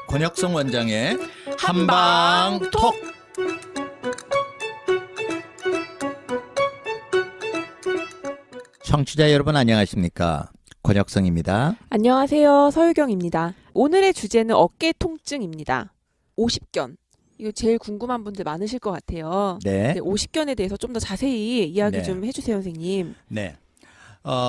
권혁성 원장의 한방톡. 청취자 여러분 안녕하십니까? 권혁성입니다. 안녕하세요. 서유경입니다. 오늘의 주제는 어깨 통증입니다. 오십견. 이거 제일 궁금한 분들 많으실 것 같아요. 네. 오십견에 대해서 좀 더 자세히 이야기 네. 좀 해주세요, 선생님. 네.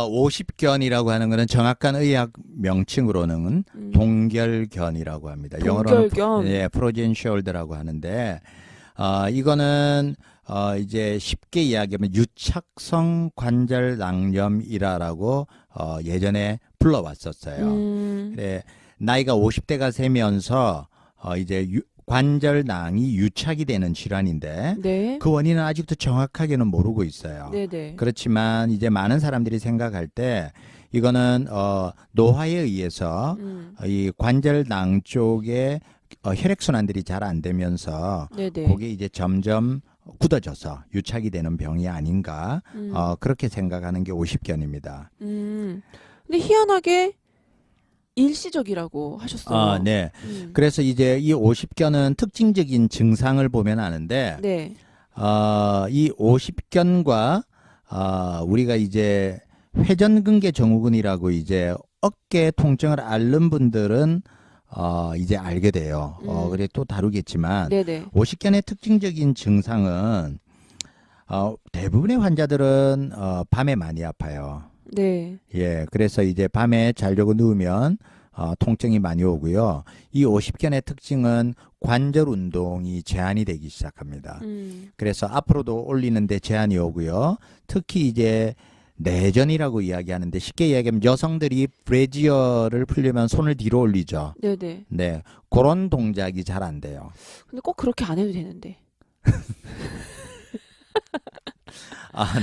오십견이라고 하는 것은 정확한 의학 명칭으로는 동결견이라고 합니다. 동결견. 영어로는 프로젠 숄더라고 하는데 이거는 이제 쉽게 이야기하면 유착성 관절 낭염이라고 예전에 불러왔었어요. 그래, 나이가 50대가 되면서 이제 관절낭이 유착이 되는 질환인데 네. 그 원인은 아직도 정확하게는 모르고 있어요. 네네. 그렇지만 이제 많은 사람들이 생각할 때 이거는 노화에 의해서 이 관절낭 쪽에 혈액순환들이 잘 안 되면서 네네. 그게 이제 점점 굳어져서 유착이 되는 병이 아닌가 그렇게 생각하는 게 오십견입니다. 근데 희한하게 일시적이라고 하셨어요. 네. 그래서 이제 이 오십견은 특징적인 증상을 보면 아는데 네. 이 오십견과 우리가 이제 회전근개 증후군이라고 이제 어깨 통증을 앓는 분들은 이제 알게 돼요. 그래 또 다루겠지만 네네. 오십견의 특징적인 증상은 대부분의 환자들은 밤에 많이 아파요. 네. 예, 그래서 이제 밤에 자려고 누우면 통증이 많이 오고요. 이 오십견의 특징은 관절 운동이 제한이 되기 시작합니다. 그래서 앞으로도 올리는데 제한이 오고요. 특히 이제 내전이라고 이야기하는데 쉽게 이야기하면 여성들이 브래지어를 풀려면 손을 뒤로 올리죠. 네네. 네, 그런 동작이 잘 안 돼요. 근데 꼭 그렇게 안 해도 되는데.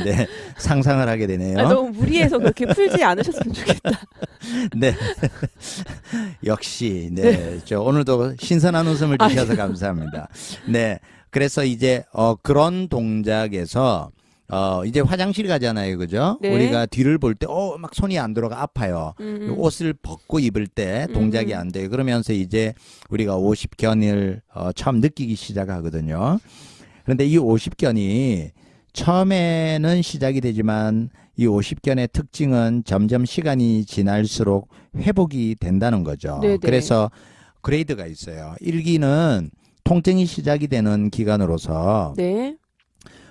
네, 상상을 하게 되네요. 너무 무리해서 그렇게 풀지 않으셨으면 좋겠다. 네, 역시 저 오늘도 신선한 웃음을 주셔서 감사합니다. 네, 그래서 이제 그런 동작에서 이제 화장실 가잖아요, 그죠? 네. 우리가 뒤를 볼 때 막 손이 안 들어가 아파요. 옷을 벗고 입을 때 동작이 안 돼요. 그러면서 이제 우리가 오십견을 처음 느끼기 시작하거든요. 그런데 이 오십견이 처음에는 시작이 되지만 이 오십견의 특징은 점점 시간이 지날수록 회복이 된다는 거죠. 네네. 그래서 그레이드가 있어요. 1기는 통증이 시작이 되는 기간으로서 네.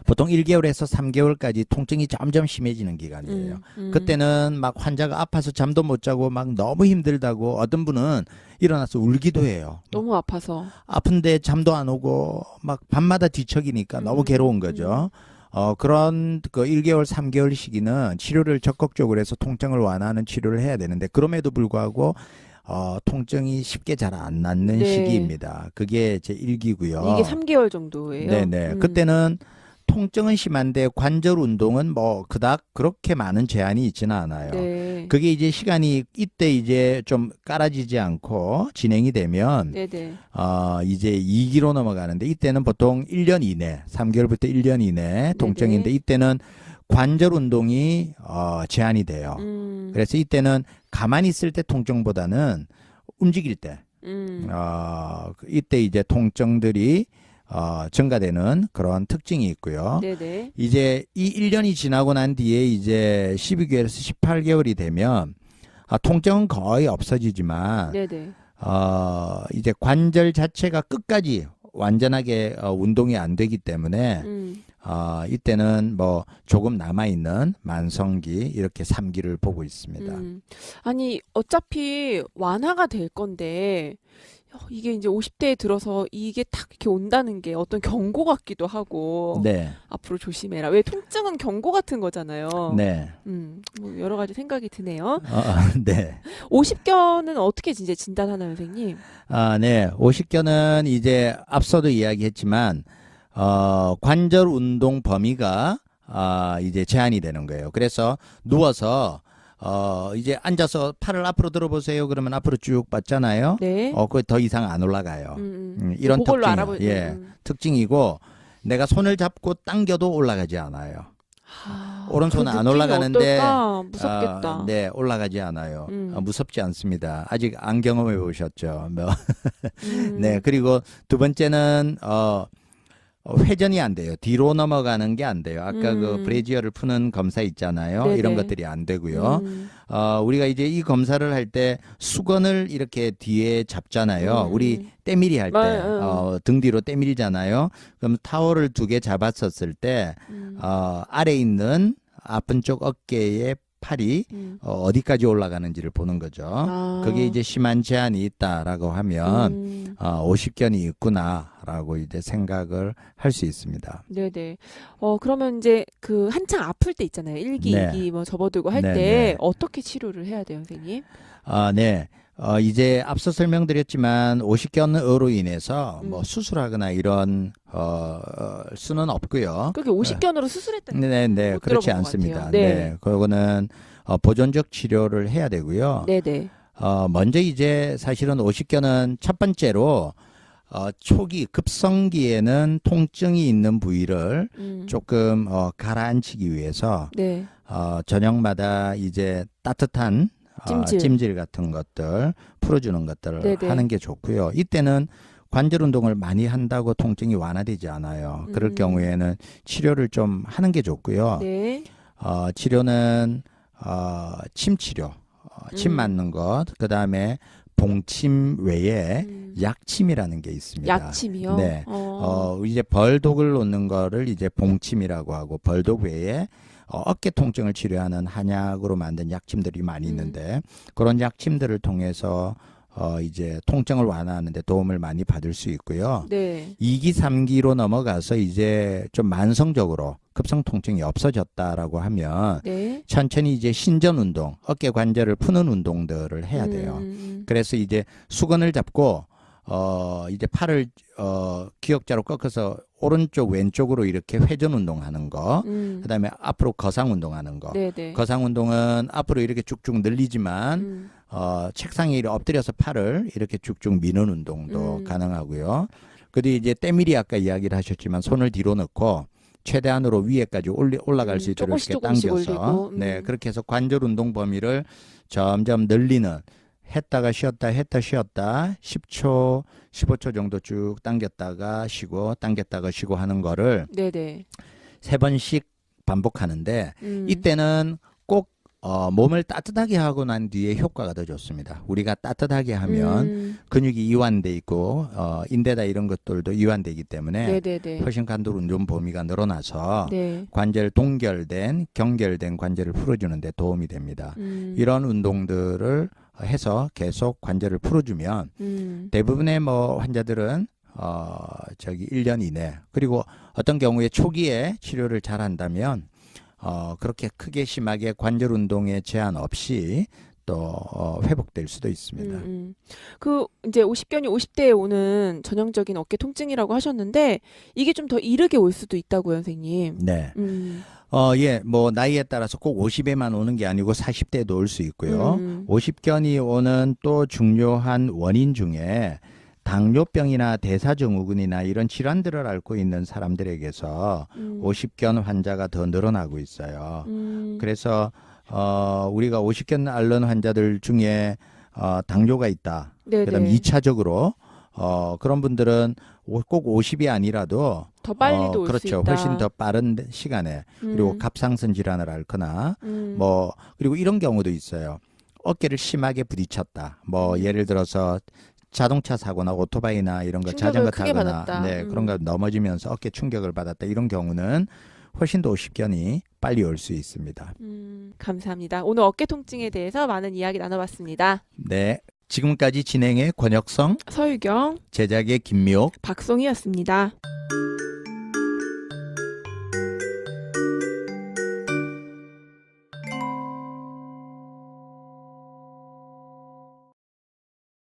보통 1개월에서 3개월까지 통증이 점점 심해지는 기간이에요. 그때는 막 환자가 아파서 잠도 못 자고 막 너무 힘들다고 어떤 분은 일어나서 울기도 해요. 너무 아파서. 아픈데 잠도 안 오고 막 밤마다 뒤척이니까 너무 괴로운 거죠. 그런 그 1개월, 3개월 시기는 치료를 적극적으로 해서 통증을 완화하는 치료를 해야 되는데 그럼에도 불구하고 통증이 쉽게 잘 안 낫는 네. 시기입니다. 그게 제 1기고요. 이게 3개월 정도예요. 네네. 그때는 통증은 심한데 관절 운동은 뭐 그닥 그렇게 많은 제한이 있지는 않아요. 네. 그게 이제 시간이 이때 이제 좀 깔아지지 않고 진행이 되면 네네. 이제 2기로 넘어가는데 이때는 보통 1년 이내, 3개월부터 1년 이내 통증인데 이때는 관절 운동이 제한이 돼요. 그래서 이때는 가만히 있을 때 통증보다는 움직일 때 이때 이제 통증들이 증가되는 그런 특징이 있고요. 네네. 이제 이 1년이 지나고 난 뒤에 이제 12개월에서 18개월이 되면 통증은 거의 없어지지만 네네. 이제 관절 자체가 끝까지 완전하게 운동이 안 되기 때문에 이때는 뭐 조금 남아있는 만성기 이렇게 3기를 보고 있습니다. 아니 어차피 완화가 될 건데 이게 이제 50대에 들어서 이게 탁 이렇게 온다는 게 어떤 경고 같기도 하고 네. 앞으로 조심해라. 왜 통증은 경고 같은 거잖아요. 네. 뭐 여러 가지 생각이 드네요. 네. 오십견은 어떻게 이제 진단하나요, 선생님? 네. 오십견은 이제 앞서도 이야기했지만 관절 운동 범위가 이제 제한이 되는 거예요. 그래서 누워서 이제 앉아서 팔을 앞으로 들어보세요. 그러면 앞으로 쭉 뻗잖아요. 네. 그거 더 이상 안 올라가요. 이런 그걸로 특징이, 알아보. 특징이고 내가 손을 잡고 당겨도 올라가지 않아요. 오른손은 그 안 느낌이 올라가는데 어떨까? 무섭겠다. 네, 올라가지 않아요. 음. 무섭지 않습니다. 아직 안 경험해 보셨죠? 뭐. 네, 음. 그리고 두 번째는 회전이 안 돼요. 뒤로 넘어가는 게 안 돼요. 아까 그 브래지어를 푸는 검사 있잖아요. 네네. 이런 것들이 안 되고요. 음. 우리가 이제 이 검사를 할 때 수건을 이렇게 뒤에 잡잖아요. 우리 때밀이 할 때, 등 뒤로 때밀잖아요. 그럼 타월을 2개 잡았었을 때, 아래 있는 아픈 쪽 어깨에 팔이 어디까지 올라가는지를 보는 거죠. 그게 이제 심한 제한이 있다라고 하면 50견이 있구나라고 이제 생각을 할 수 있습니다. 네네. 그러면 이제 그 한창 아플 때 있잖아요. 1기, 네. 2기 뭐 접어들고 할 네, 때 네. 어떻게 치료를 해야 돼요, 선생님? 네. 이제 앞서 설명드렸지만 50견으로 인해서 음. 뭐 수술하거나 이런 수는 없고요. 그게 50견으로 수술했다는 네, 네, 못 그렇지 들어본 것 않습니다. 같아요. 네, 네. 그거는 보존적 치료를 해야 되고요. 네네. 먼저 이제 사실은 50견은 첫 번째로 초기 급성기에는 통증이 있는 부위를 조금 가라앉히기 위해서 네. 저녁마다 이제 따뜻한 찜질. 찜질 같은 것들 풀어주는 것들을 네네. 하는 게 좋고요. 이때는 관절 운동을 많이 한다고 통증이 완화되지 않아요. 그럴 경우에는 치료를 좀 하는 게 좋고요. 네. 치료는 침 치료, 침 맞는 것, 그 다음에 봉침 외에 약침이라는 게 있습니다. 약침이요? 네. 이제 벌독을 놓는 거를 이제 봉침이라고 하고 벌독 외에 어깨 통증을 치료하는 한약으로 만든 약침들이 많이 있는데 그런 약침들을 통해서 이제 통증을 완화하는 데 도움을 많이 받을 수 있고요. 네. 2기, 3기로 넘어가서 이제 좀 만성적으로 급성 통증이 없어졌다라고 하면 네. 천천히 이제 신전 운동, 어깨 관절을 푸는 운동들을 해야 돼요. 그래서 이제 수건을 잡고 이제 팔을 기역자로 꺾어서 오른쪽 왼쪽으로 이렇게 회전 운동하는 거, 그다음에 앞으로 거상 운동하는 거. 네네. 거상 운동은 앞으로 이렇게 쭉쭉 늘리지만 책상에 이렇게 엎드려서 팔을 이렇게 쭉쭉 미는 운동도 가능하고요. 그리고 이제 때밀이 아까 이야기를 하셨지만 손을 뒤로 넣고 최대한으로 위에까지 올라갈 수 있도록 조금씩 이렇게 조금씩 당겨서 올리고. 네, 그렇게 해서 관절 운동 범위를 점점 늘리는 했다가 쉬었다 했다 쉬었다 10초 15초 정도 쭉 당겼다가 쉬고 당겼다가 쉬고 하는 거를 네네. 3번씩 반복하는데 이때는 꼭 몸을 따뜻하게 하고 난 뒤에 효과가 더 좋습니다. 우리가 따뜻하게 하면 근육이 이완돼 있고 인대다 이런 것들도 이완되기 때문에 네네네. 훨씬 관절 운동 범위가 늘어나서 네. 관절 동결된 경결된 관절을 풀어주는 데 도움이 됩니다. 이런 운동들을 해서 계속 관절을 풀어주면 대부분의 뭐 환자들은 1년 이내 그리고 어떤 경우에 초기에 치료를 잘 한다면 그렇게 크게 심하게 관절 운동에 제한 없이 또 회복될 수도 있습니다. 그 이제 50견이 50대에 오는 전형적인 어깨 통증이라고 하셨는데 이게 좀 더 이르게 올 수도 있다고요, 선생님. 네. 예, 뭐 나이에 따라서 꼭 50에만 오는 게 아니고 40대에도 올 수 있고요. 50견이 오는 또 중요한 원인 중에 당뇨병이나 대사증후군이나 이런 질환들을 앓고 있는 사람들에게서 50견 환자가 더 늘어나고 있어요. 그래서 우리가 50견 앓는 환자들 중에 당뇨가 있다. 네네. 그다음 2차적으로 그런 분들은 꼭 50이 아니라도 더 빨리도 올 수 그렇죠. 있다. 훨씬 더 빠른 시간에 그리고 갑상선 질환을 앓거나 뭐 그리고 이런 경우도 있어요. 어깨를 심하게 부딪혔다. 뭐 예를 들어서 자동차 사고나 오토바이나 이런 거 충격을 자전거 크게 타거나 받았다. 네, 그런 거 넘어지면서 어깨 충격을 받았다. 이런 경우는 훨씬 더 50견이 빨리 올 수 있습니다. 감사합니다. 오늘 어깨 통증에 대해서 많은 이야기 나눠봤습니다. 네. 지금까지 진행의 권혁성, 서유경, 제작의 김미옥, 박송이었습니다.